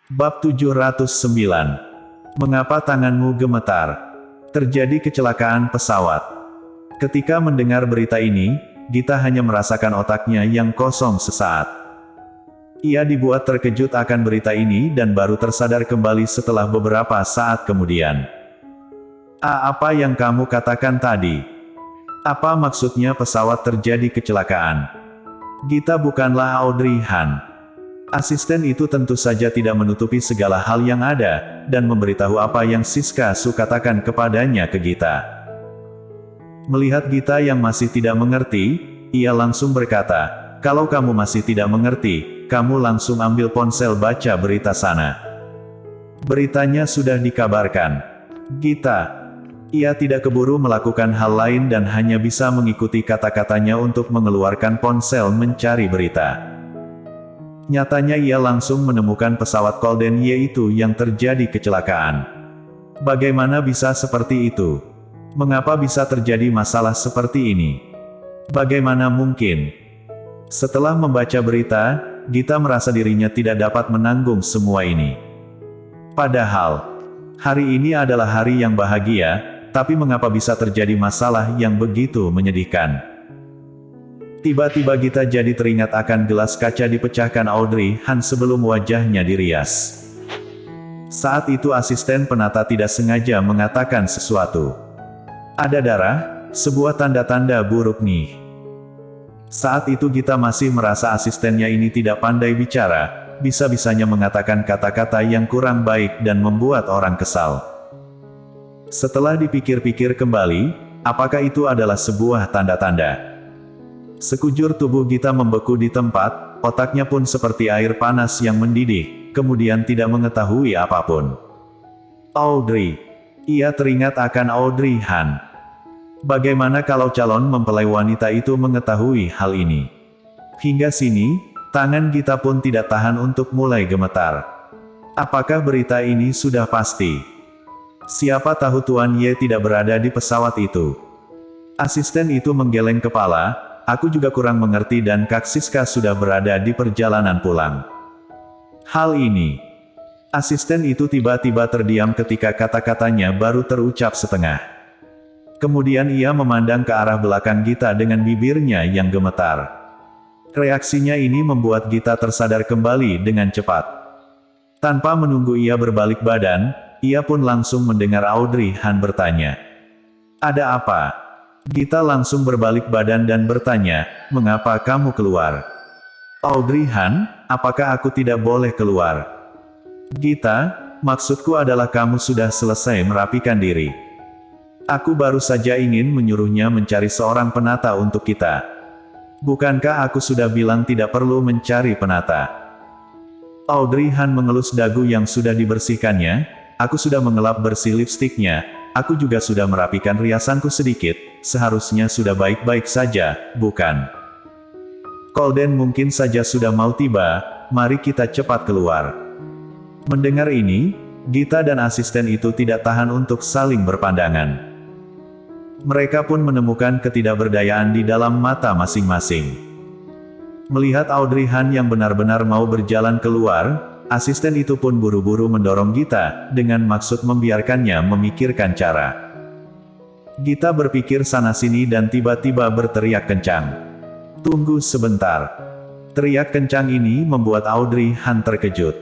Bab 709. Mengapa tanganmu gemetar? Terjadi kecelakaan pesawat. Ketika mendengar berita ini, Gita hanya merasakan otaknya yang kosong sesaat. Ia dibuat terkejut akan berita ini dan baru tersadar kembali setelah beberapa saat kemudian. Apa yang kamu katakan tadi? Apa maksudnya pesawat terjadi kecelakaan? Gita bukanlah Audrey Han. Asisten itu tentu saja tidak menutupi segala hal yang ada, dan memberitahu apa yang Siska Su katakan kepadanya ke Gita. Melihat Gita yang masih tidak mengerti, ia langsung berkata, "Kalau kamu masih tidak mengerti, kamu langsung ambil ponsel baca berita sana. Beritanya sudah dikabarkan." Gita. Ia tidak keburu melakukan hal lain dan hanya bisa mengikuti kata-katanya untuk mengeluarkan ponsel mencari berita. Nyatanya ia langsung menemukan pesawat Golden yaitu yang terjadi kecelakaan. Bagaimana bisa seperti itu? Mengapa bisa terjadi masalah seperti ini? Bagaimana mungkin? Setelah membaca berita, Gita merasa dirinya tidak dapat menanggung semua ini. Padahal, hari ini adalah hari yang bahagia, tapi mengapa bisa terjadi masalah yang begitu menyedihkan? Tiba-tiba Gita jadi teringat akan gelas kaca dipecahkan Audrey Han sebelum wajahnya dirias. Saat itu asisten penata tidak sengaja mengatakan sesuatu. Ada darah, sebuah tanda-tanda buruk nih. Saat itu Gita masih merasa asistennya ini tidak pandai bicara, bisa-bisanya mengatakan kata-kata yang kurang baik dan membuat orang kesal. Setelah dipikir-pikir kembali, apakah itu adalah sebuah tanda-tanda? Sekujur tubuh Gita membeku di tempat, otaknya pun seperti air panas yang mendidih, kemudian tidak mengetahui apapun. Audrey. Ia teringat akan Audrey Han. Bagaimana kalau calon mempelai wanita itu mengetahui hal ini? Hingga sini, tangan Gita pun tidak tahan untuk mulai gemetar. Apakah berita ini sudah pasti? Siapa tahu Tuan Ye tidak berada di pesawat itu. Asisten itu menggeleng kepala. Aku juga kurang mengerti dan Kak Siska sudah berada di perjalanan pulang. Hal ini. Asisten itu tiba-tiba terdiam ketika kata-katanya baru terucap setengah. Kemudian ia memandang ke arah belakang Gita dengan bibirnya yang gemetar. Reaksinya ini membuat Gita tersadar kembali dengan cepat. Tanpa menunggu ia berbalik badan, ia pun langsung mendengar Audrey Han bertanya. Ada apa? Gita langsung berbalik badan dan bertanya, "Mengapa kamu keluar?" Audrey Han, apakah aku tidak boleh keluar? Gita, maksudku adalah kamu sudah selesai merapikan diri. Aku baru saja ingin menyuruhnya mencari seorang penata untuk kita. Bukankah aku sudah bilang tidak perlu mencari penata? Audrey Han mengelus dagu yang sudah dibersihkannya. Aku sudah mengelap bersih lipstiknya. Aku juga sudah merapikan riasanku sedikit, seharusnya sudah baik-baik saja, bukan? Golden mungkin saja sudah mau tiba, mari kita cepat keluar. Mendengar ini, Gita dan asisten itu tidak tahan untuk saling berpandangan. Mereka pun menemukan ketidakberdayaan di dalam mata masing-masing. Melihat Audrey Han yang benar-benar mau berjalan keluar, asisten itu pun buru-buru mendorong Gita, dengan maksud membiarkannya memikirkan cara. Gita berpikir sana-sini dan tiba-tiba berteriak kencang. Tunggu sebentar. Teriak kencang ini membuat Audrey Han terkejut.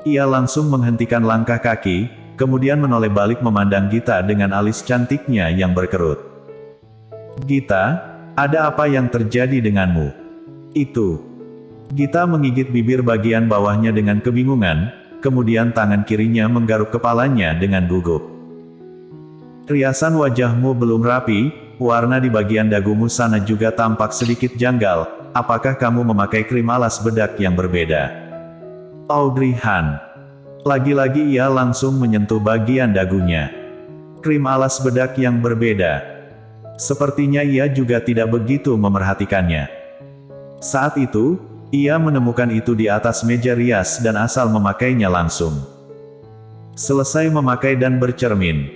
Ia langsung menghentikan langkah kaki, kemudian menoleh balik memandang Gita dengan alis cantiknya yang berkerut. Gita, ada apa yang terjadi denganmu? Itu. Gita menggigit bibir bagian bawahnya dengan kebingungan, kemudian tangan kirinya menggaruk kepalanya dengan gugup. Riasan wajahmu belum rapi, warna di bagian dagumu sana juga tampak sedikit janggal, apakah kamu memakai krim alas bedak yang berbeda? Audrey Han. Lagi-lagi ia langsung menyentuh bagian dagunya. Krim alas bedak yang berbeda. Sepertinya ia juga tidak begitu memerhatikannya. Saat itu, ia menemukan itu di atas meja rias dan asal memakainya langsung. Selesai memakai dan bercermin.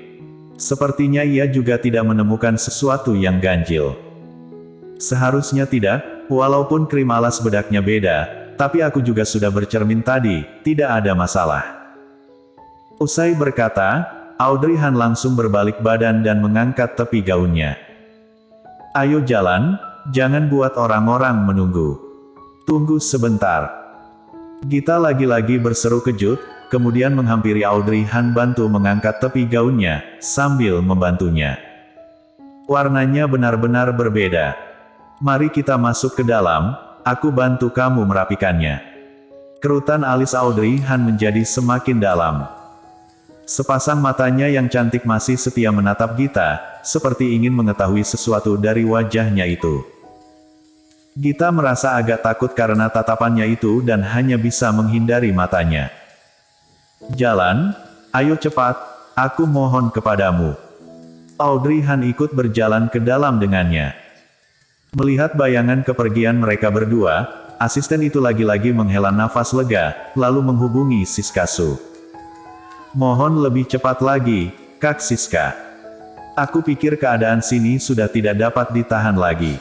Sepertinya ia juga tidak menemukan sesuatu yang ganjil. Seharusnya tidak, walaupun krim alas bedaknya beda, tapi aku juga sudah bercermin tadi, tidak ada masalah. Usai berkata, Audrey Han langsung berbalik badan dan mengangkat tepi gaunnya. Ayo jalan, jangan buat orang-orang menunggu. Tunggu sebentar. Gita lagi-lagi berseru kejut, kemudian menghampiri Audrey Han bantu mengangkat tepi gaunnya, sambil membantunya. Warnanya benar-benar berbeda. Mari kita masuk ke dalam, aku bantu kamu merapikannya. Kerutan alis Audrey Han menjadi semakin dalam. Sepasang matanya yang cantik masih setia menatap Gita, seperti ingin mengetahui sesuatu dari wajahnya itu. Gita merasa agak takut karena tatapannya itu dan hanya bisa menghindari matanya. Jalan, ayo cepat, aku mohon kepadamu. Audrey Han ikut berjalan ke dalam dengannya. Melihat bayangan kepergian mereka berdua, asisten itu lagi-lagi menghela nafas lega, lalu menghubungi Siskasu. Mohon lebih cepat lagi, Kak Siska. Aku pikir keadaan sini sudah tidak dapat ditahan lagi.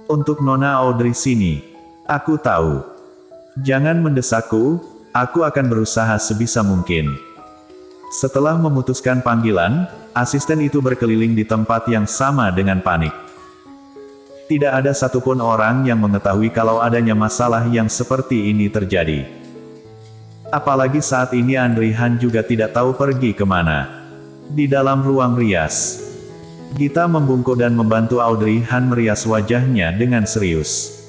Untuk Nona Audrey sini, aku tahu. Jangan mendesakku, aku akan berusaha sebisa mungkin. Setelah memutuskan panggilan, asisten itu berkeliling di tempat yang sama dengan panik. Tidak ada satupun orang yang mengetahui kalau adanya masalah yang seperti ini terjadi. Apalagi saat ini Audrey Han juga tidak tahu pergi kemana. Di dalam ruang rias, Gita membungkuk dan membantu Audrey Han merias wajahnya dengan serius.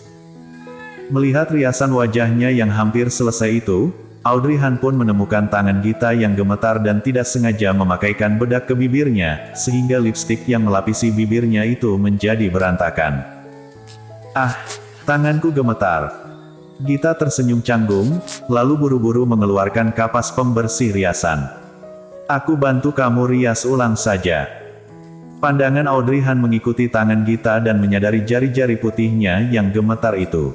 Melihat riasan wajahnya yang hampir selesai itu, Audrey Han pun menemukan tangan Gita yang gemetar dan tidak sengaja memakaikan bedak ke bibirnya, sehingga lipstik yang melapisi bibirnya itu menjadi berantakan. Ah, tanganku gemetar. Gita tersenyum canggung, lalu buru-buru mengeluarkan kapas pembersih riasan. Aku bantu kamu rias ulang saja. Pandangan Audrey Han mengikuti tangan Gita dan menyadari jari-jari putihnya yang gemetar itu.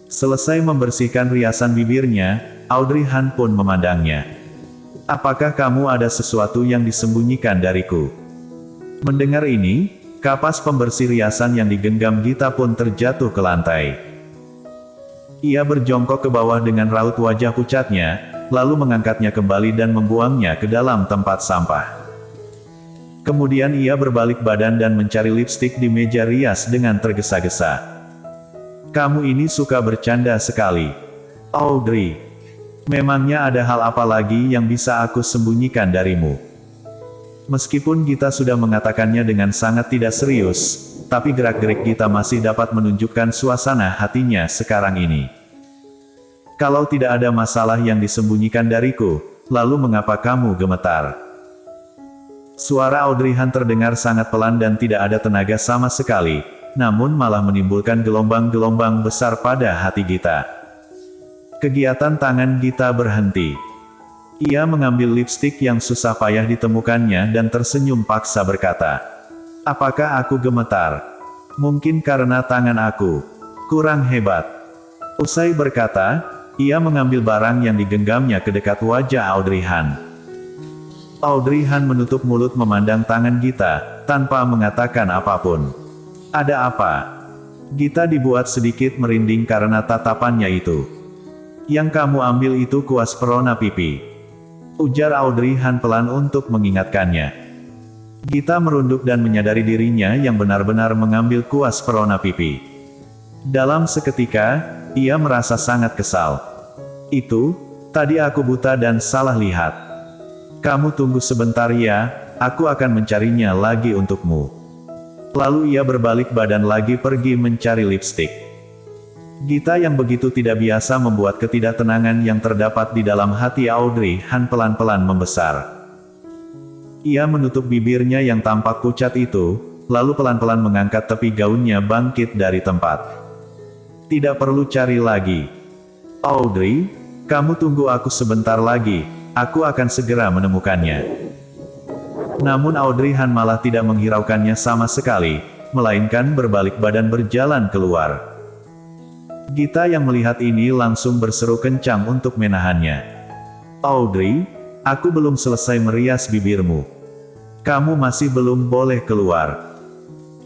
Selesai membersihkan riasan bibirnya, Audrey Han pun memandangnya. Apakah kamu ada sesuatu yang disembunyikan dariku? Mendengar ini, kapas pembersih riasan yang digenggam Gita pun terjatuh ke lantai. Ia berjongkok ke bawah dengan raut wajah pucatnya, lalu mengangkatnya kembali dan membuangnya ke dalam tempat sampah. Kemudian ia berbalik badan dan mencari lipstik di meja rias dengan tergesa-gesa. Kamu ini suka bercanda sekali, Audrey. Memangnya ada hal apa lagi yang bisa aku sembunyikan darimu? Meskipun Gita sudah mengatakannya dengan sangat tidak serius, tapi gerak-gerik Gita masih dapat menunjukkan suasana hatinya sekarang ini. Kalau tidak ada masalah yang disembunyikan dariku, lalu mengapa kamu gemetar? Suara Audrey Han terdengar sangat pelan dan tidak ada tenaga sama sekali, namun malah menimbulkan gelombang-gelombang besar pada hati Gita. Kegiatan tangan Gita berhenti. Ia mengambil lipstik yang susah payah ditemukannya dan tersenyum paksa berkata, apakah aku gemetar? Mungkin karena tangan aku kurang hebat. Usai berkata, ia mengambil barang yang digenggamnya ke dekat wajah Audrey Han. Audrey Han menutup mulut memandang tangan Gita, tanpa mengatakan apapun. Ada apa? Gita dibuat sedikit merinding karena tatapannya itu. Yang kamu ambil itu kuas perona pipi, ujar Audrey Han pelan untuk mengingatkannya. Gita merunduk dan menyadari dirinya yang benar-benar mengambil kuas perona pipi. Dalam seketika, ia merasa sangat kesal. Itu, tadi aku buta dan salah lihat. Kamu tunggu sebentar ya, aku akan mencarinya lagi untukmu. Lalu ia berbalik badan lagi pergi mencari lipstik. Gita yang begitu tidak biasa membuat ketidaktenangan yang terdapat di dalam hati Audrey Han pelan-pelan membesar. Ia menutup bibirnya yang tampak pucat itu, lalu pelan-pelan mengangkat tepi gaunnya bangkit dari tempat. Tidak perlu cari lagi. Audrey, kamu tunggu aku sebentar lagi, aku akan segera menemukannya. Namun Audrey Han malah tidak menghiraukannya sama sekali, melainkan berbalik badan berjalan keluar. Gita yang melihat ini langsung berseru kencang untuk menahannya. Audrey, aku belum selesai merias bibirmu. Kamu masih belum boleh keluar.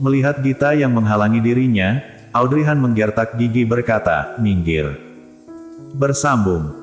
Melihat Gita yang menghalangi dirinya, Audrey Han menggertak gigi berkata, minggir. Bersambung.